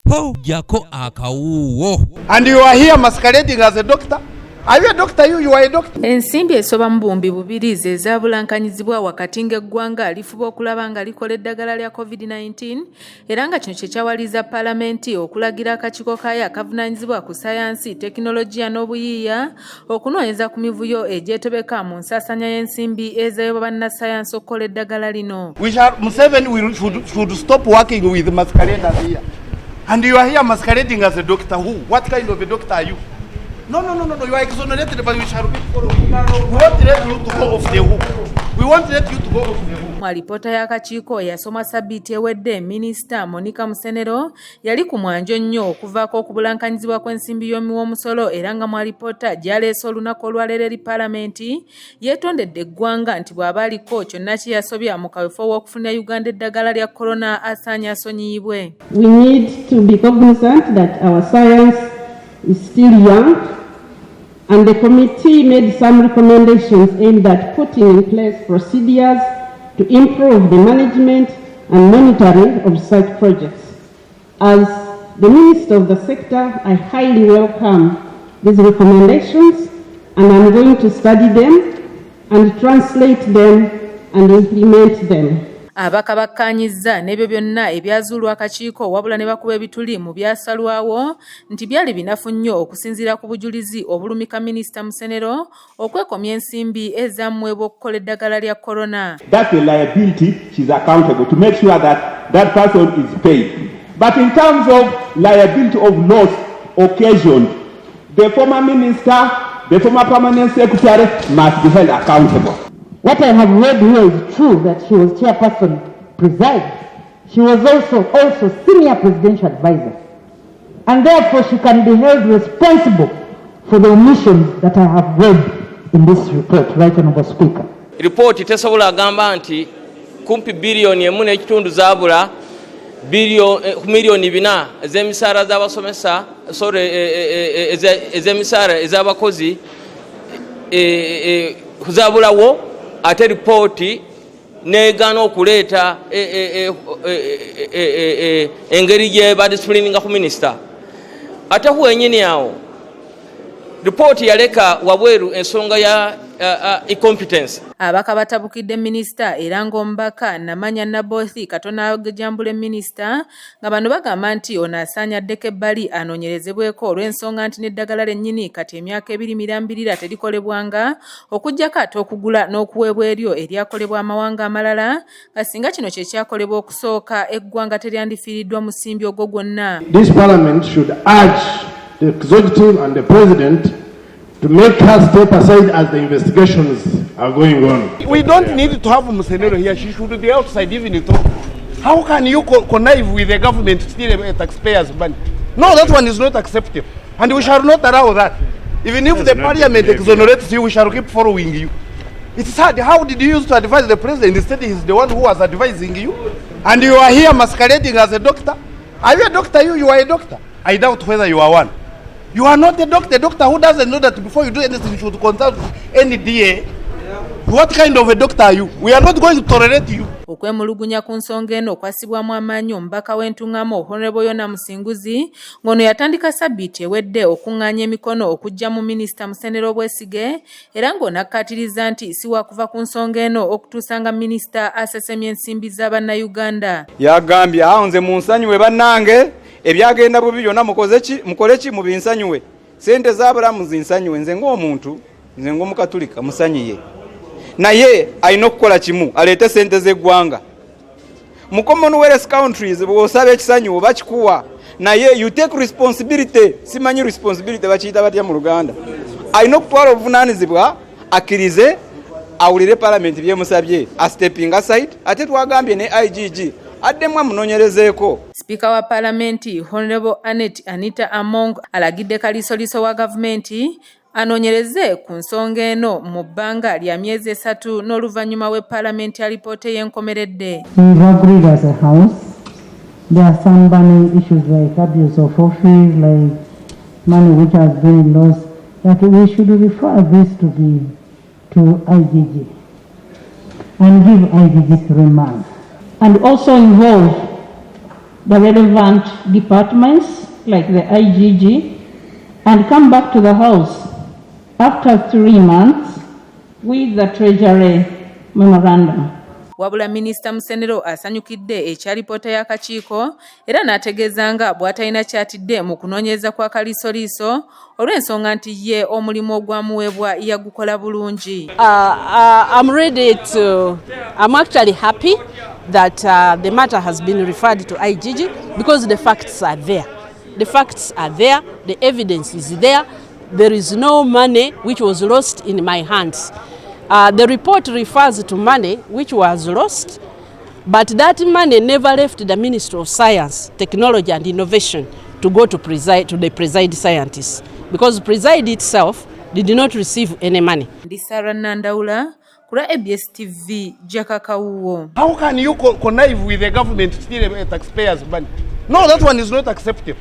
po jako akawuwo. And you are here masquerading as a doctor? Are you a doctor? You are a doctor. Ensimbi esoba mu bumbi bubiri ze zaabulankanyizibwa wakati ng'eggwanga lifuba okulaba nga likola eddagala lya COVID-19 era nga kino kye kyawaliza Paalamenti okulagira akakiiko kaayo akavunaanyizibwa ku sayansi, tekinologiya n'obuyiiya okunoonyeza ku mivuyo egyetobeka mu nsaasaanya y'ensimbi ezayoba bannasayansi okukola eddagala lino. Museveni should stop working with masqueraders here. And you are here masquerading as a doctor. Who? What kind of a doctor are you? No. You are exonerated, but we shall be following. We won't let you to go off the hook. We won't let you to go off the hook. Alipoota y'akakiiko eyasomwa Ssabbiiti ewedde, Minisita Minisita Musenero yali ku mwanjo nnyo okuvaako okubulankanyizibwa kw'ensimbi y'omusolo era nga mu alipoota gy'aleese olunaku olwaleero eri Paalamenti yeetondedde eggwanga nti bw'aba aliko kyonna kye yasobya mu kaweefo w'okufunira Uganda eddagala lya korona asaanye asonyiyibwe. We need to be cognizant that our science is still young, and the committee made some recommendations aimed at putting in place procedures to improve the management and monitoring of such projects. As the Minister of the sector, I highly welcome these recommendations, and I'm going to study them and translate them and implement them. Abaka bakkaanyizza n'ebyo byonna ebyazuulwa akakiiko wabula ne bakuba ebituli mu byasalwawo nti byali binafu nnyo okusinziira ku bujulizi obulumika Minisita Musenero okwekomya ensimbi ezamwebwa okukola eddagala lya korona. That's a liability. She's accountable to make sure that that person is paid. But in terms of liability of loss occasioned, the former minister, the former permanent secretary must be held accountable. What I have read here is true that she was chairperson preside. She was also senior presidential advisor. And therefore she can be held responsible for the omissions that I have read in this report, Right Honorable Speaker. Report tesobola agamba nti kumpi bilioni emu n'ekitundu zaabula milioni 4 ez'emisaala z'abasomesa ez'emisaala ez'abakozi zaabulawo. Ate ripooti neegaana okuleeta engeri gye badisipulininga ku minisita. Ate wenyini awo ripooti yaleka wabweru ensonga ya incompetence. Abaka batabukidde minisita era ng'omubaka Namanya Nabothi Katona agejambula minisita nga bano bagamba nti ono asaanya addeko ebbali anoonyerezebweko olw'ensonga nti n'eddagala lennyini kati emyaka 2 mirambirira terikolebwanga okuggyako ate okugula n'okuweebwa eryo eryakolebwa amawanga amalala nga singa kino kye kyakolebwa okusooka eggwanga teryandifiiriddwa musimbi ogwo gwonna. This parliament should urge the executive and the president to make her step aside as the investigations are going on. We don't need to have Musenero here. She should be outside even to talk. How can you connive with the government steal taxpayers' money? No, that one is not acceptable. And we shall not allow that. Even if the parliament exonerates you, we shall keep following you. It's sad. How did you used to advise the president? Instead, he's the one who was advising you. And you are here masquerading as a doctor. Are you a doctor? You are a doctor. I doubt whether you are one. You are not a doctor. A doctor who doesn't know that before you do anything, you should consult any DA. What kind of a doctor are you? We are not going to tolerate you. Okwemulugunya ku nsonga eno okwasibwamu amaanyi omubaka w'entuŋŋamu Honorable Yona Musinguzi ng'ono yatandika Ssabbiiti ewedde okuŋŋaanya emikono okujja mu Minisita Musenero Bwesigye era ng'onakkaatiriza nti si wakuva ku nsonga eno okutuusa nga Minisita asesemya ensimbi za bannayuganda. Yagambye nze munsonyiwe bannange ebyagenda bubi byonna mukole ki mubinsonyiwe sente z'abalamu zinsonyiwe nze ng'omuntu nze ng'omukatulika musanyiye naye alina okukola kimu aleete sente z'eggwanga mu Commonwealth countries bw'osaba ekisonyiwo bakikuwa naye you take responsibility. Simanyi responsibility bakiyita batya mu Luganda. Alina okutwala obuvunaanyizibwa akkirize awulire parliament byemusabye a stepping aside ate twagambye ne IGG addemu amunoonyerezeeko. Speaker wa Paalamenti Honorable Anita Among alagidde kaliisoliiso wa gavumenti anoonyereze ku nsonga eno mu bbanga lya myezi 3 n'oluvannyuma we Paalamenti alipoota y'enkomeredde. We've agreed as a house. There are some burning issues like abuse of office, like money which has been lost, that we should refer this to IGG and give IGG 3 months. And also involve the relevant departments like the IGG and come back to the House after 3 months with the Treasury memorandum. Wabula Minisita Musenero asanyukidde ekyalipoota y'akakiiko era n'ategeeza nga bw'atalina kyatidde mu kunoonyereza kwa kaliisoliiso olw'ensonga nti ye omulimu ogwamuweebwa yagukola bulungi. I'm actually happy that the matter has been referred to IGG because the facts are there. The facts are there, the evidence is there. There is no money which was lost in my hands. The report refers to money which was lost, but that money never left the Ministry of Science, Technology and Innovation to go to the preside scientists, because preside itself did not receive any money. Ndisara Nandaula, kula ABS TV, Jakakauwo. How can you connive with the government to steal taxpayers' money? No, that one is not acceptable.